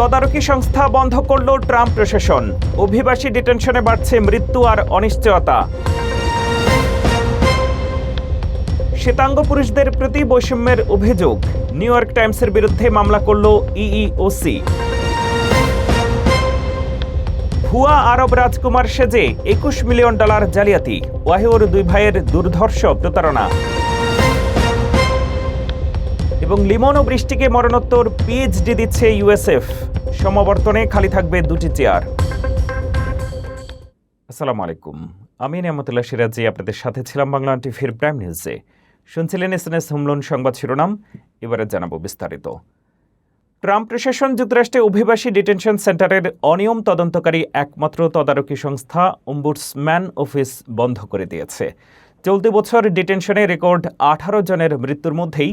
তদারকি সংস্থা বন্ধ করল ট্রাম্প প্রশাসন। অভিবাসী ডিটেনশনে বাড়ছে মৃত্যু আর অনিশ্চয়তা। শ্বেতাঙ্গ পুরুষদের প্রতি বৈষম্যের অভিযোগ, নিউ ইয়র্ক টাইমসের বিরুদ্ধে মামলা করল ইইওসি। ভুয়া আরব রাজকুমার সেজে $21 মিলিয়ন জালিয়াতি, ওয়াহিওর 2 ভাইয়ের দুর্ধর্ষ প্রতারণা। এবং লিমন ও বৃষ্টিকে মরণোত্তর পিএইচডি দিচ্ছে ইউএসএফ। সমাবর্তনে খালি থাকবে 2টি চেয়ার। আসসালামু আলাইকুম, আমি নিয়ামতুল্লাহ সিরাজি আপনাদের সাথে ছিলাম বাংলা টিভির প্রাইম নিউজে। শুনছিলেন এসএনএস হোমলোন সংবাদ শিরোনাম, এবারে জানাবো বিস্তারিত। ট্রাম্প প্রশাসন যুক্তরাষ্ট্রে অভিবাসী ডিটেনশন সেন্টারের অনিয়ম তদন্তকারী একমাত্র তদারকি সংস্থা অম্বুডসম্যান অফিস বন্ধ করে দিয়েছে। চলতি বছর ডিটেনশনে রেকর্ড 18 জনের মৃত্যুর মধ্যেই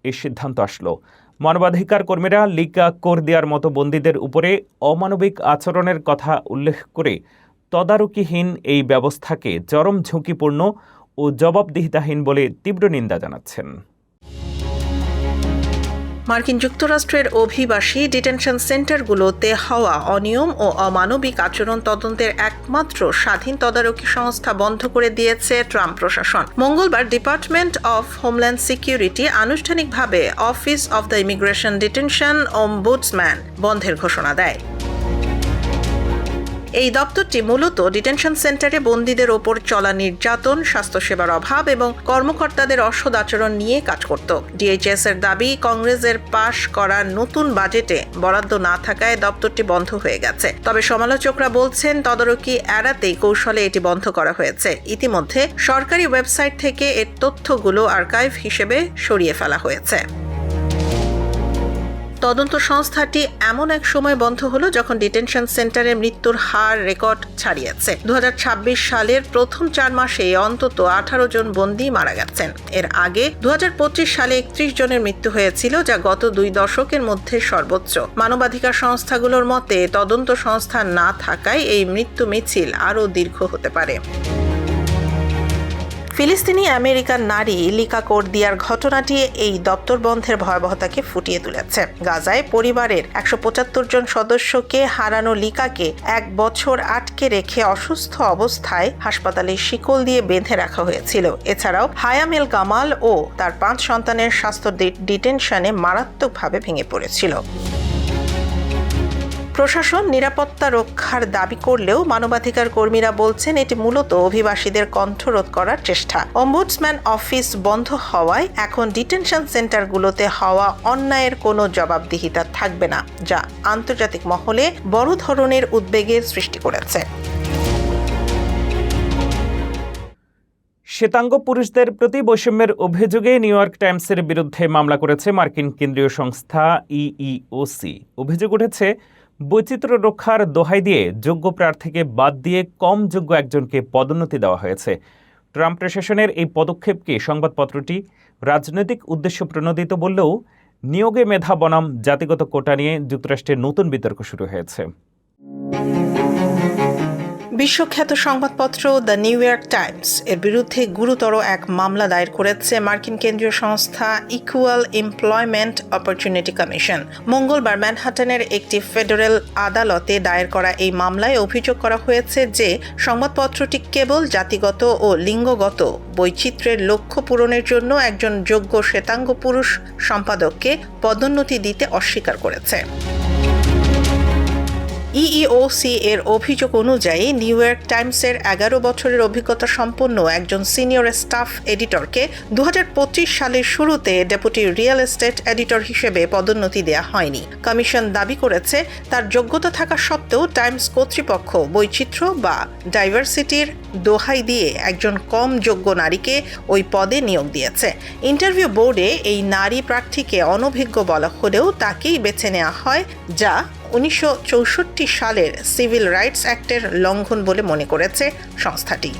এই সিদ্ধান্ত আসলো। মানবাধিকার কর্মীরা লিকা কোরদিয়ার মতো বন্দীদের উপরে অমানবিক আচরণের কথা উল্লেখ করে তদারকিহীন এই ব্যবস্থাকে চরম ঝুঁকিপূর্ণ ও জবাবদিহিতাহীন বলে তীব্র নিন্দা জানাচ্ছেন। মার্কিন যুক্তরাষ্ট্রের অভিবাসী ডিটেনশন সেন্টারগুলোতে হওয়া অনিয়ম ও অমানবিক আচরণ তদন্তের একমাত্র স্বাধীন তদারকি সংস্থা বন্ধ করে দিয়েছে ট্রাম্প প্রশাসন। মঙ্গলবার ডিপার্টমেন্ট অফ হোমল্যান্ড সিকিউরিটি আনুষ্ঠানিকভাবে office of the immigration detention ombudsman বন্ধের ঘোষণা দেয়। এই দপ্তরটি মূলত ডিটেনশন সেন্টারে বন্দীদের ওপর চলা নির্যাতন, স্বাস্থ্যসেবার অভাব এবং কর্মকর্তাদের অসৎ আচরণ নিয়ে কাজ করত। ডিএইচএস এর দাবি, কংগ্রেসের পাশ করা নতুন বাজেটে বরাদ্দ না থাকায় দপ্তরটি বন্ধ হয়ে গেছে। তবে সমালোচকরা বলছেন তদারকি এড়াতেই কৌশলে এটি বন্ধ করা হয়েছে। ইতিমধ্যে সরকারি ওয়েবসাইট থেকে এর তথ্যগুলো আর্কাইভ হিসেবে সরিয়ে ফেলা হয়েছে। তদন্ত সংস্থাটি এমন এক সময় বন্ধ হলো যখন ডিটেনশন সেন্টারে মৃত্যুর হার রেকর্ড ছাড়িয়েছে। 2026 সালের প্রথম 4 মাসে অন্তত 18 জন বন্দী মারা গেছেন। এর আগে 2025 সালে 31 জনের মৃত্যু হয়েছিল, যা গত 2 দশকের মধ্যে সর্বোচ্চ। মানবাধিকার সংস্থাগুলোর মতে তদন্ত সংস্থা না থাকায় এই মৃত্যু মিছিল আরও দীর্ঘ হতে পারে। ফিলিস্তিনি আমেরিকান নারী লিকা কোরদিয়ার ঘটনাটি এই দপ্তর বন্ধের ভয়াবহতাকে ফুটিয়ে তুলেছে। গাজায় পরিবারের 175 জন সদস্যকে হারানো লিকাকে 1 বছর আটকে রেখে অসুস্থ অবস্থায় হাসপাতালে শিকল দিয়ে বেঁধে রাখা হয়েছিল। এছাড়াও হায়াম এল গামাল ও তার 5 সন্তানের স্বাস্থ্য ডিটেনশনে মারাত্মকভাবে ভেঙে পড়েছিল। প্রশাসন নিরাপত্তা রক্ষার দাবি করলেও মানবাধিকার কর্মীরা বলছেন এটি মূলত অভিবাসীদের কণ্ঠরোধ করার চেষ্টা। অম্বুডসম্যান অফিস বন্ধ হওয়ায় এখন ডিটেনশন সেন্টারগুলোতে হওয়া অন্যায়ের কোনো জবাবদিহিতা থাকবে না, যা আন্তর্জাতিক মহলে বড় ধরনের উদ্বেগের সৃষ্টি করেছে। শ্বেতাঙ্গ পুরুষদের প্রতি বৈষম্যের অভিযোগে নিউ ইয়র্ক টাইমসের বিরুদ্ধে মামলা করেছে মার্কিন কেন্দ্রীয় সংস্থা ইইওসি। অভিযোগ উঠেছে, বৈচিত্র্য রক্ষার দোহাই দিয়ে যোগ্য প্রার্থীকে বাদ দিয়ে কম যোগ্য একজনকে পদোন্নতি দেওয়া হয়েছে। ট্রাম্প প্রশাসনের এই পদক্ষেপকে সংবাদপত্রটি রাজনৈতিক উদ্দেশ্য প্রণোদিত বললেও নিয়োগে মেধা বনাম জাতিগত কোটা নিয়ে যুক্তরাষ্ট্রের নতুন বিতর্ক শুরু হয়েছে। বিশ্বখ্যাত সংবাদপত্র দ্য নিউ ইয়র্ক টাইমস এর বিরুদ্ধে গুরুতর এক মামলা দায়ের করেছে মার্কিন কেন্দ্রীয় সংস্থা ইকুয়াল এমপ্লয়মেন্ট অপরচুনিটি কমিশন। মঙ্গলবার ম্যানহাটনের একটি ফেডারেল আদালতে দায়ের করা এই মামলায় অভিযোগ করা হয়েছে যে সংবাদপত্রটি কেবল জাতিগত ও লিঙ্গগত বৈচিত্র্যের লক্ষ্য পূরণের জন্য একজন যোগ্য শ্বেতাঙ্গ পুরুষ সম্পাদককে পদোন্নতি দিতে অস্বীকার করেছে। ইইওসি এর অভিযোগ অনুযায়ী নিউ ইয়র্ক টাইমসের 11 বছরের অভিজ্ঞতা সম্পন্ন একজন সিনিয়র স্টাফ এডিটরকে 2025 সালের শুরুতে ডেপুটি রিয়েল এস্টেট এডিটর হিসেবে পদোন্নতি দেওয়া হয়নি। কমিশন দাবি করেছে তার যোগ্যতা থাকা সত্ত্বেও টাইমস কর্তৃপক্ষ বৈচিত্র্য বা ডাইভার্সিটির দোহাই দিয়ে একজন কম যোগ্য নারীকে ওই পদে নিয়োগ দিয়েছে। ইন্টারভিউ বোর্ডে এই নারী প্রার্থীকে অনভিজ্ঞ বলা হলেও তাকেই বেছে নেওয়া হয়, যা 1964 সালের সিভিল রাইটস অ্যাক্টের লঙ্ঘন বলে মনে করেছে সংস্থাটি।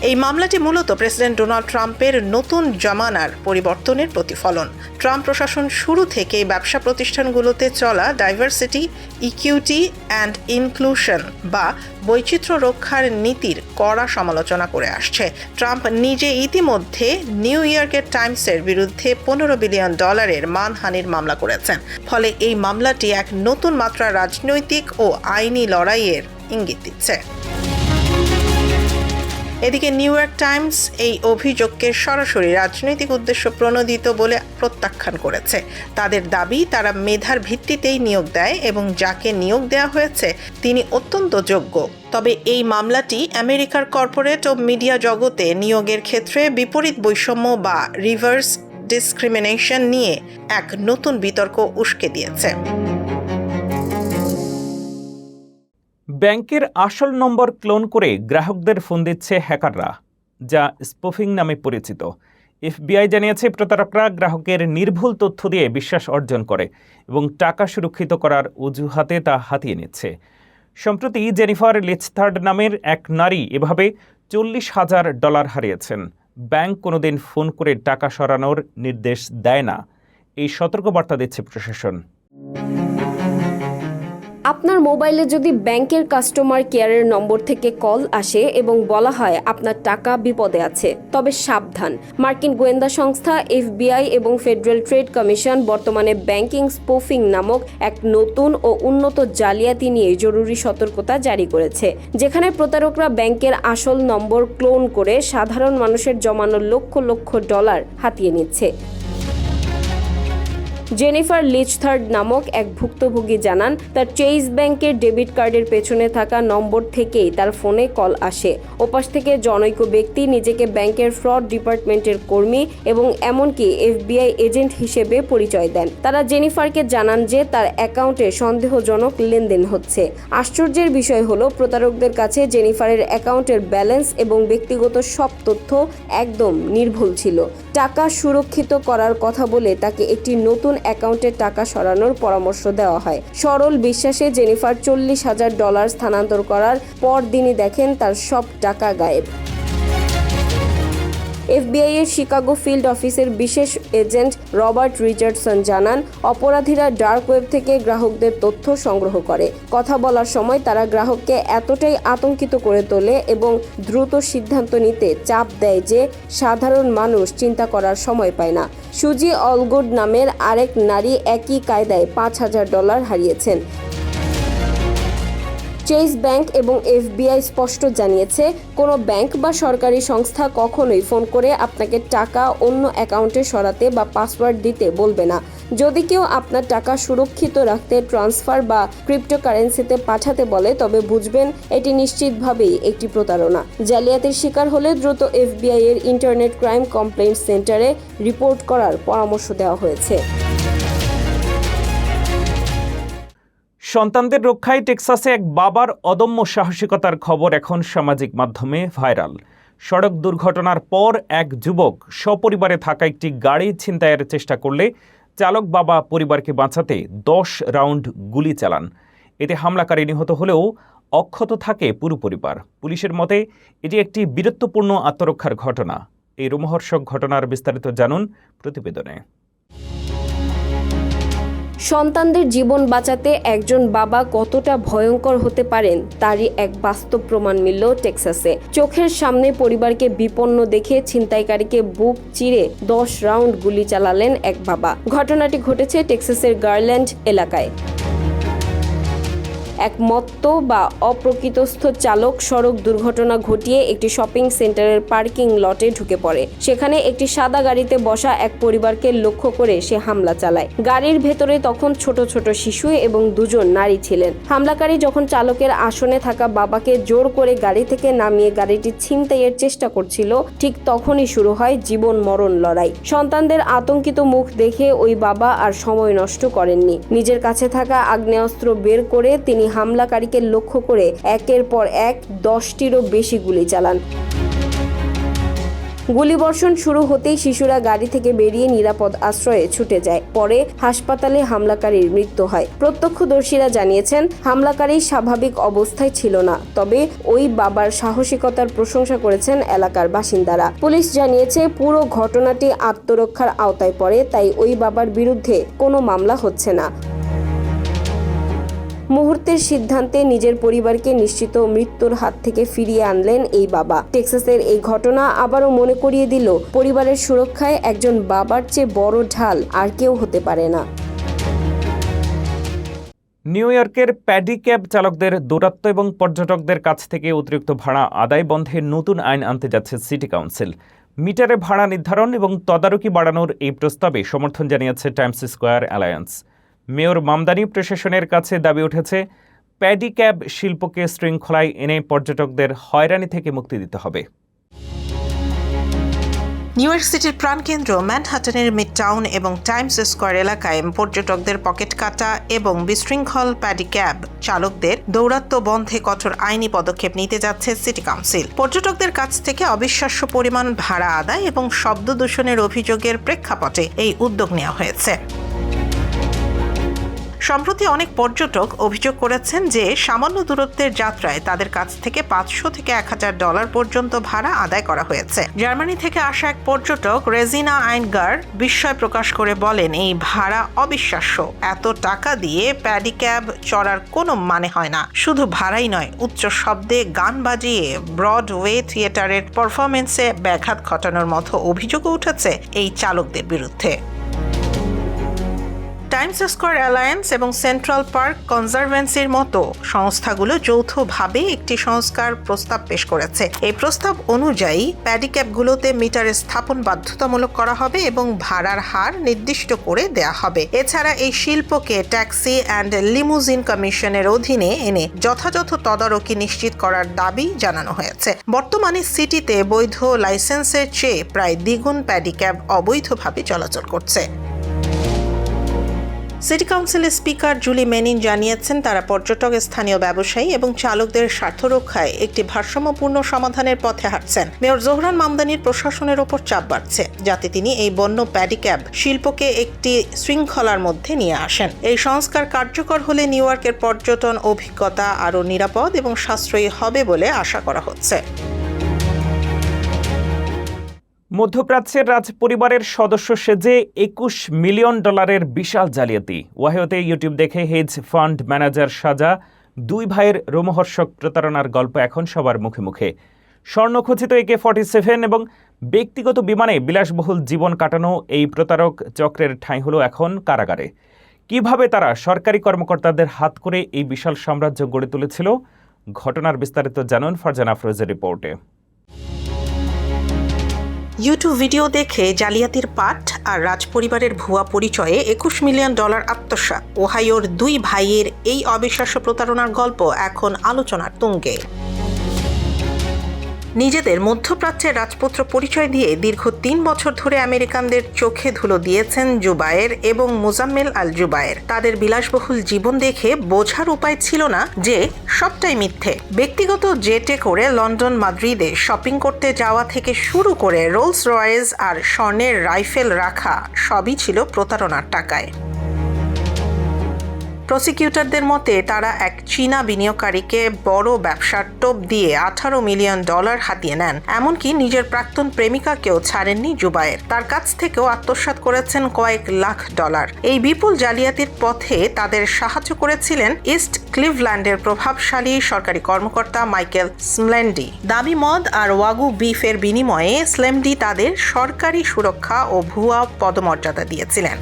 এই মামলাটি মূলত প্রেসিডেন্ট ডোনাল্ড ট্রাম্পের নতুন জামানার পরিবর্তনের প্রতিফলন। ট্রাম্প প্রশাসন শুরু থেকে ব্যবসা প্রতিষ্ঠানগুলোতে চলা ডাইভার্সিটি, ইকুইটি অ্যান্ড ইনক্লুশন বা বৈচিত্র্য রক্ষার নীতির কড়া সমালোচনা করে আসছে। ট্রাম্প নিজে ইতিমধ্যে নিউ ইয়র্কের টাইমসের বিরুদ্ধে $15 বিলিয়ন মানহানির মামলা করেছেন। ফলে এই মামলাটি এক নতুন মাত্রা রাজনৈতিক ও আইনি লড়াইয়ের ইঙ্গিত দিচ্ছে। এদিকে নিউ ইয়র্ক টাইমস এই অভিযোগকে সরাসরি রাজনৈতিক উদ্দেশ্য প্রণোদিত বলে প্রত্যাখ্যান করেছে। তাদের দাবি, তারা মেধার ভিত্তিতেই নিয়োগ দেয় এবং যাকে নিয়োগ দেওয়া হয়েছে তিনি অত্যন্ত যোগ্য। তবে এই মামলাটি আমেরিকার কর্পোরেট ও মিডিয়া জগতে নিয়োগের ক্ষেত্রে বিপরীত বৈষম্য বা রিভার্স ডিসক্রিমিনেশন নিয়ে এক নতুন বিতর্ক উস্কে দিয়েছে। ব্যাংকের আসল নম্বর ক্লোন করে গ্রাহকদের ফোন দিচ্ছে হ্যাকাররা, যা স্পুফিং নামে পরিচিত। এফবিআই জানিয়েছে প্রতারকরা গ্রাহকের নির্ভুল তথ্য দিয়ে বিশ্বাস অর্জন করে এবং টাকা সুরক্ষিত করার অজুহাতে তা হাতিয়ে নিচ্ছে। সম্প্রতি জেনিফার লিচথার্ড নামের এক নারী এভাবে $40,000 হারিয়েছেন। ব্যাংক কোনোদিন ফোন করে টাকা সরানোর নির্দেশ দেয় না, এই সতর্কবার্তা দিচ্ছে প্রশাসন। আপনার মোবাইলে যদি ব্যাংকের কাস্টমার কেয়ারের নম্বর থেকে কল আসে এবং বলা হয় আপনার টাকা বিপদে আছে, তবে সাবধান। মার্কিন গোয়েন্দা সংস্থা এফবিআই এবং ফেডারেল ট্রেড কমিশন বর্তমানে ব্যাংকিং স্পুফিং নামক এক নতুন ও উন্নত জালিয়াতি নিয়ে জরুরি সতর্কতা জারি করেছে, যেখানে প্রতারকরা ব্যাংকের আসল নম্বর ক্লোন করে সাধারণ মানুষের জমানো লক্ষ লক্ষ ডলার হাতিয়ে নিচ্ছে। জেনিফার লিচথার্ড নামক এক ভুক্তভোগী জানান, তার চেইজ ব্যাংকের ডেবিট কার্ডের পেছনে থাকা নম্বর থেকেই তার ফোনে কল আসে। ওপাশ থেকে জনৈক ব্যক্তি নিজেকে ব্যাংকের ফ্রড ডিপার্টমেন্টের কর্মী এবং এমনকি এফবিআই এজেন্ট হিসেবে পরিচয় দেন। তারা জেনিফারকে জানান যে তার অ্যাকাউন্টে সন্দেহজনক লেনদেন হচ্ছে। আশ্চর্যের বিষয় হলো, প্রতারকদের কাছে জেনিফারের অ্যাকাউন্টের ব্যালেন্স এবং ব্যক্তিগত সব তথ্য একদম নির্ভুল ছিল। টাকা সুরক্ষিত করার কথা বলে তাকে একটি নতুন অ্যাকাউন্টে টাকা সরানোর পরামর্শ দেওয়া হয়। সরল বিশ্বাসে জেনিফার $40,000 স্থানান্তর করার পর দিনই দেখেন তার সব টাকা গায়েব। এফবিআই এর শিকাগো ফিল্ড অফিসের বিশেষ এজেন্ট রবার্ট রিচার্ডসন জানান, অপরাধীরা ডার্ক ওয়েব থেকে গ্রাহকদের তথ্য সংগ্রহ করে। কথা বলার সময় তারা গ্রাহককে এতটাই আতঙ্কিত করে তোলে এবং দ্রুত সিদ্ধান্ত নিতে চাপ দেয় যে সাধারণ মানুষ চিন্তা করার সময় পায় না। সুজি অলগুড নামের আরেক নারী একই কায়দায় $5,000 হারিয়েছেন। চেইজ ব্যাংক এবং এফবিআই স্পষ্ট জানিয়েছে, কোনো ব্যাংক বা সরকারি সংস্থা কখনোই ফোন করে আপনাকে টাকা অন্য অ্যাকাউন্টে সরাতে বা পাসওয়ার্ড দিতে বলবে না। যদি কেউ আপনার টাকা সুরক্ষিত রাখতে ট্রান্সফার বা ক্রিপ্টোকারেন্সিতে পাঠাতে বলে, তবে বুঝবেন এটি নিশ্চিতভাবেই একটি প্রতারণা। জালিয়াতির শিকার হলে দ্রুত এফবিআই এর ইন্টারনেট ক্রাইম কমপ্লেইন্ট সেন্টারে রিপোর্ট করার পরামর্শ দেওয়া হয়েছে। সন্তানদের রক্ষায় টেক্সাসে এক বাবার অদম্য সাহসিকতার খবর এখন সামাজিক মাধ্যমে ভাইরাল। সড়ক দুর্ঘটনার পর এক যুবক সপরিবারে থাকা একটি গাড়ি ছিনতাইয়ের চেষ্টা করলে চালক বাবা পরিবারকে বাঁচাতে 10 রাউন্ড গুলি চালান। এতে হামলাকারী নিহত হলেও অক্ষত থাকে পুরো পরিবার। পুলিশের মতে এটি একটি বীরত্বপূর্ণ আত্মরক্ষার ঘটনা। এই রোমহর্ষক ঘটনার বিস্তারিত জানুন প্রতিবেদনে। সন্তানদের জীবন বাঁচাতে একজন বাবা কতটা ভয়ঙ্কর হতে পারেন তারই এক বাস্তব প্রমাণ মিলল টেক্সাসে। চোখের সামনে পরিবারকে বিপন্ন দেখে ছিনতাইকারীকে বুক চিরে 10 রাউন্ড গুলি চালালেন এক বাবা। ঘটনাটি ঘটেছে টেক্সাসের গার্ল্যান্ড এলাকায়। এক মত্ত বা অপ্রকৃতস্থ চালক সড়ক দুর্ঘটনা ঘটিয়ে একটি শপিং সেন্টারের পার্কিং লটে ঢুকে পড়ে। সেখানে একটি সাদা গাড়িতে বসা এক পরিবারকে লক্ষ্য করে সে হামলা চালায়। গাড়ির ভেতরে তখন ছোট ছোট শিশু এবং 2জন নারী ছিলেন। হামলাকারী যখন চালকের আসনে থাকা বাবাকে জোর করে গাড়ি থেকে নামিয়ে গাড়িটি ছিনতাইয়ের চেষ্টা করছিল, ঠিক তখনই শুরু হয় জীবন মরণ লড়াই। সন্তানদের আতঙ্কিত মুখ দেখে ওই বাবা আর সময় নষ্ট করেননি। নিজের কাছে থাকা আগ্নেয়াস্ত্র বের করে তিনি হামলাকারীকে লক্ষ্য করে একের পর এক 10টিরও বেশি গুলি চালান। গুলিবর্ষণ শুরু হতেই শিশুরা গাড়ি থেকে বেরিয়ে নিরাপদ আশ্রয়ে ছুটে যায়। পরে হাসপাতালে হামলাকারীর মৃত্যু হয়। প্রত্যক্ষদর্শীরা জানিয়েছেন হামলাকারী স্বাভাবিক অবস্থায় ছিল না, তবে ওই বাবার সাহসিকতার প্রশংসা করেছেন এলাকার বাসিন্দারা। পুলিশ জানিয়েছে পুরো ঘটনাটি আত্মরক্ষার আওতায় পড়ে, তাই ওই বাবার বিরুদ্ধে কোনো মামলা হচ্ছে না। মুহূর্তের সিদ্ধান্তে নিজের পরিবারকে নিশ্চিত মৃত্যুর হাত থেকে ফিরিয়ে আনলেন এই বাবা। টেক্সাসের এই ঘটনা আবারও মনে করিয়ে দিল, পরিবারের সুরক্ষায় একজন বাবার চেয়ে বড় ঢাল আর কেউ হতে পারে না। নিউ ইয়র্কের প্যাডি ক্যাব চালকদের দৌরাত্ম্য এবং পর্যটকদের কাছ থেকে অতিরিক্ত ভাড়া আদায় বন্ধে নতুন আইন আনতে যাচ্ছে সিটি কাউন্সিল। মিটারে ভাড়া নির্ধারণ এবং তদারকি বাড়ানোর এই প্রস্তাবে সমর্থন জানিয়েছে Times square alliance. Mayor Mamdani প্রশাসনের কাছে দাবি উঠেছে, প্যাডি ক্যাব শিল্পকে শৃঙ্খলায় এনে পর্যটকদের হয়রানি থেকে মুক্তি দিতে হবে। নিউ ইয়র্ক সিটির প্রাণকেন্দ্র ম্যানহাটনের মিড টাউন এবং টাইমস স্কয়ার এলাকায় পর্যটকদের পকেট কাটা এবং বিশৃঙ্খল প্যাডি ক্যাব চালকদের দৌরাত্ম্য বন্ধে কঠোর আইনি পদক্ষেপ নিতে যাচ্ছে সিটি কাউন্সিল। পর্যটকদের কাছ থেকে অবিশ্বাস্য পরিমাণ ভাড়া আদায় এবং শব্দ দূষণের অভিযোগের প্রেক্ষাপটে এই উদ্যোগ নেওয়া হয়েছে। সম্প্রতি অনেক পর্যটক অভিযোগ করেছেন যে সামান্য দূরত্বের যাত্রায় তাদের কাছ থেকে $500 থেকে $1000 পর্যন্ত ভাড়া আদায় করা হয়েছে। জার্মানি থেকে আসা এক পর্যটক রেজিনা আইনগার বিস্ময় প্রকাশ করে বলেন, এই ভাড়া অবিশ্বাস্য। এত টাকা দিয়ে প্যাডি ক্যাব চড়ার কোনো মানে হয় না। শুধু ভাড়াই নয়, উচ্চ শব্দে গান বাজিয়ে ব্রডওয়ে থিয়েটারের পারফরমেন্সে ব্যাঘাত ঘটানোর মতো অভিযোগও উঠেছে এই চালকদের বিরুদ্ধে। টাইমস স্কয়ার অ্যালায়েন্স এবং সেন্ট্রাল পার্ক কনজারভেন্সির মতো সংস্থাগুলো যৌথভাবে একটি সংস্কার প্রস্তাব পেশ করেছে। এই প্রস্তাব অনুযায়ী প্যাডি ক্যাবগুলোতে মিটারে স্থাপন বাধ্যতামূলক করা হবে এবং ভাড়ার হার নির্দিষ্ট করে দেয়া হবে। এছাড়া এই শিল্পকে ট্যাক্সি অ্যান্ড লিমুজিন কমিশনের অধীনে এনে যথাযথ তদারকি নিশ্চিত করার দাবি জানানো হয়েছে। বর্তমানে সিটিতে বৈধ লাইসেন্সের চেয়ে প্রায় দ্বিগুণ প্যাডি ক্যাব অবৈধভাবে চলাচল করছে। সিটি কাউন্সিলের স্পিকার জুলি মেনিন জানিয়েছেন, তারা পর্যটক, স্থানীয় ব্যবসায়ী এবং চালকদের স্বার্থ রক্ষায় একটি ভারসাম্যপূর্ণ সমাধানের পথে হাঁটছেন। মেয়র জোহরান মামদানির প্রশাসনের ওপর চাপ বাড়ছে, যাতে তিনি এই বন্য প্যাডি ক্যাব শিল্পকে একটি শৃঙ্খলার মধ্যে নিয়ে আসেন। এই সংস্কার কার্যকর হলে নিউ ইয়র্কের পর্যটন অভিজ্ঞতা আরও নিরাপদ এবং সাশ্রয়ী হবে বলে আশা করা হচ্ছে। মধ্যপ্রাচ্যের রাজ পরিবারের সদস্য সেজে $21 মিলিয়ন বিশাল জালিয়াতি। ওয়াহিওতে ইউটিউব দেখে হেজ ফান্ড ম্যানেজার সাজা দুই ভাইয়ের রোমহর্ষক প্রতারণার গল্প এখন সবার মুখে মুখে। স্বর্ণখচিত AK-47 এবং ব্যক্তিগত বিমানে বিলাসবহুল জীবন কাটানো এই প্রতারক চক্রের ঠাঁই হলো এখন কারাগারে। কিভাবে তারা সরকারি কর্মকর্তাদের হাত করে এই বিশাল সাম্রাজ্য গড়ে তুলেছিল, ঘটনার বিস্তারিত জানুন ফারজানা আফরোজের রিপোর্টে। ইউটিউব ভিডিও দেখে জালিয়াতির পাঠ আর রাজপরিবারের ভুয়া পরিচয়ে $21 মিলিয়ন আত্মসাৎ। ওহাইওর দুই ভাইয়ের এই অবিশ্বাস্য প্রতারণার গল্প এখন আলোচনার তুঙ্গে। নিজেদের মধ্যপ্রাচ্যের রাজপুত্র পরিচয় দিয়ে দীর্ঘ 3 বছর ধরে আমেরিকানদের চোখে ধুলো দিয়েছেন জুবায়ের এবং মোজাম্মেল আল জুবায়ের। তাদের বিলাসবহুল জীবন দেখে বোঝার উপায় ছিল না যে সবটাই মিথ্যে। ব্যক্তিগত জেটে করে লন্ডন, মাদ্রিদে শপিং করতে যাওয়া থেকে শুরু করে রোলস রয়েস আর স্বর্ণের রাইফেল রাখা সবই ছিল প্রতারণার টাকায়। প্রসিকিউটরদের মতে তারা এক চীনা বিনিয়োগকারীকে বড় ব্যবসার টোপ দিয়ে $18 মিলিয়ন হাতিয়ে নেন। এমনকি নিজের প্রাক্তন প্রেমিকাকেও ছাড়েননি জুবায়ের। তার কাছ থেকেও আত্মসাৎ করেছেন কয়েক লাখ ডলার। এই বিপুল জালিয়াতির পথে তাদের সাহায্য করেছিলেন ইস্ট ক্লিভল্যান্ডের প্রভাবশালী সরকারি কর্মকর্তা মাইকেল স্লেমডি। দাবি মদ আর ওয়াগু বিফের বিনিময়ে স্লেমডি তাদের সরকারি সুরক্ষা ও ভুয়া পদমর্যাদা দিয়েছিলেন।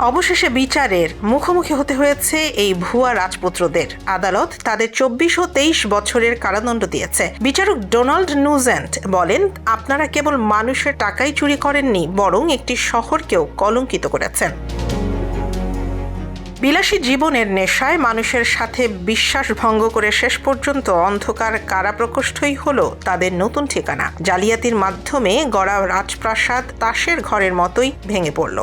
অবশেষে বিচারের মুখোমুখি হতে হয়েছে এই ভুয়া রাজপুত্রদের। আদালত তাদের 24 ও 23 বছরের কারাদণ্ড দিয়েছে। বিচারক ডোনাল্ড নুজেন্ট বলেন, আপনারা কেবল মানুষের টাকাই চুরি করেননি, বরং একটি শহরকেও কলঙ্কিত করেছেন। বিলাসী জীবনের নেশায় মানুষের সাথে বিশ্বাস ভঙ্গ করে শেষ পর্যন্ত অন্ধকার কারাপ্রকোষ্ঠই হলো তাদের নতুন ঠিকানা। জালিয়াতির মাধ্যমে গড়া রাজপ্রাসাদ তাসের ঘরের মতোই ভেঙে পড়ল।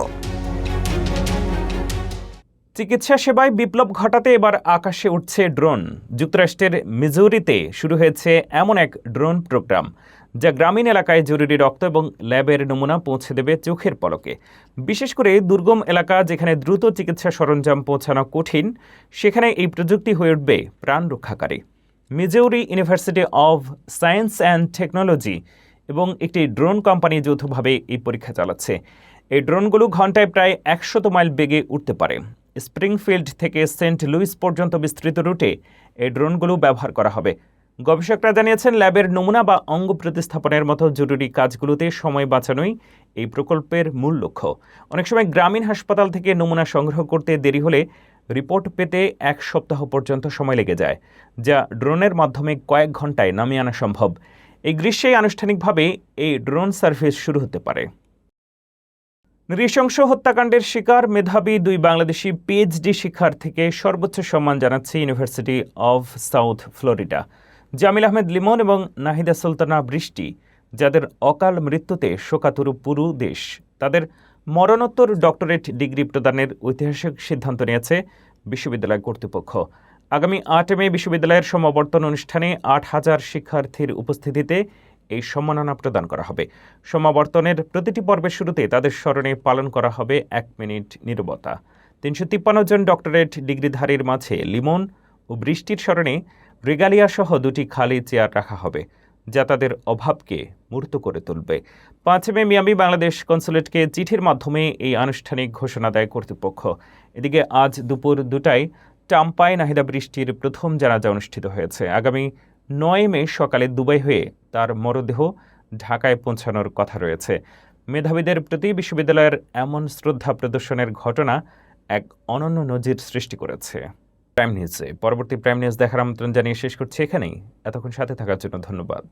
চিকিৎসা সেবায় বিপ্লব ঘটাতে এবার আকাশে উঠছে ড্রোন। যুক্তরাষ্ট্রের মিজুরিতে শুরু হয়েছে এমন এক ড্রোন প্রোগ্রাম যা গ্রামীণ এলাকায় জরুরি রক্ত এবং ল্যাবের নমুনা পৌঁছে দেবে চোখের পলকে। বিশেষ করে দুর্গম এলাকা যেখানে দ্রুত চিকিৎসা সরঞ্জাম পৌঁছানো কঠিন, সেখানে এই প্রযুক্তি হয়ে উঠবে প্রাণ রক্ষাকারী। Missouri university of science and technology এবং একটি ড্রোন কোম্পানি যৌথভাবে এই পরীক্ষা চালাচ্ছে। এই ড্রোনগুলো ঘন্টায় প্রায় 100 মাইল বেগে উঠতে পারে। স্প্রিংফিল্ড থেকে সেন্ট লুইস পর্যন্ত বিস্তৃত রুটে এই ড্রোনগুলো ব্যবহার করা হবে। গবেষকরা জানিয়েছেন, ল্যাবের নমুনা বা অঙ্গ প্রতিস্থাপনের মতো জরুরি কাজগুলোতে সময় বাঁচানোই এই প্রকল্পের মূল লক্ষ্য। অনেক সময় গ্রামীণ হাসপাতাল থেকে নমুনা সংগ্রহ করতে দেরি হলে রিপোর্ট পেতে 1 সপ্তাহ পর্যন্ত সময় লেগে যায়, যা ড্রোনের মাধ্যমে কয়েক ঘন্টায় নামিয়ে আনা সম্ভব। এই গ্রীষ্মেই আনুষ্ঠানিকভাবে এই ড্রোন সার্ভিস শুরু হতে পারে। নৃশংস হত্যাকাণ্ডের শিকার মেধাবী 2 বাংলাদেশি পিএইচডি শিক্ষার্থীকে সর্বোচ্চ সম্মান জানাচ্ছে university of south Florida. Jamil Ahmed Limon এবং নাহিদা সুলতানা বৃষ্টি, যাদের অকাল মৃত্যুতে শোকাতুর পুরো দেশ, তাদের মরণোত্তর ডক্টরেট ডিগ্রি প্রদানের ঐতিহাসিক সিদ্ধান্ত নিয়েছে বিশ্ববিদ্যালয় কর্তৃপক্ষ। আগামী 8 মে বিশ্ববিদ্যালয়ের সমাবর্তন অনুষ্ঠানে 8000 শিক্ষার্থীর উপস্থিতিতে এই সম্মাননা প্রদান করা হবে। সমাবর্তনের প্রতিটি পর্বের শুরুতে তাদের স্মরণে পালন করা হবে 1 মিনিট নীরবতা। 353 জন ডক্টরেট ডিগ্রিধারীর মাঝে লিমন ও বৃষ্টির স্মরণে রেগালিয়া সহ 2টি খালি চেয়ার রাখা হবে, যা তাদের অভাবকে মূর্ত করে তুলবে। 5 মে মিয়ামি বাংলাদেশ কনসুলেটকে চিঠির মাধ্যমে এই আনুষ্ঠানিক ঘোষণা দেয় কর্তৃপক্ষ। এদিকে আজ দুপুর 2টায় টাম্পায় নাহিদা বৃষ্টির প্রথম জানাজা অনুষ্ঠিত হয়েছে। আগামী 9 মে সকালে দুবাই হয়ে তার মরদেহ ঢাকায় পৌঁছানোর কথা রয়েছে। মেধাবীদের প্রতি বিশ্ববিদ্যালয়ের এমন শ্রদ্ধা প্রদর্শনের ঘটনা এক অনন্য নজির সৃষ্টি করেছে। প্রাইম নিউজে পরবর্তী প্রাইম নিউজ দেখার আমন্ত্রণ জানিয়ে শেষ করছি এখানেই। এতক্ষণ সাথে থাকার জন্য ধন্যবাদ।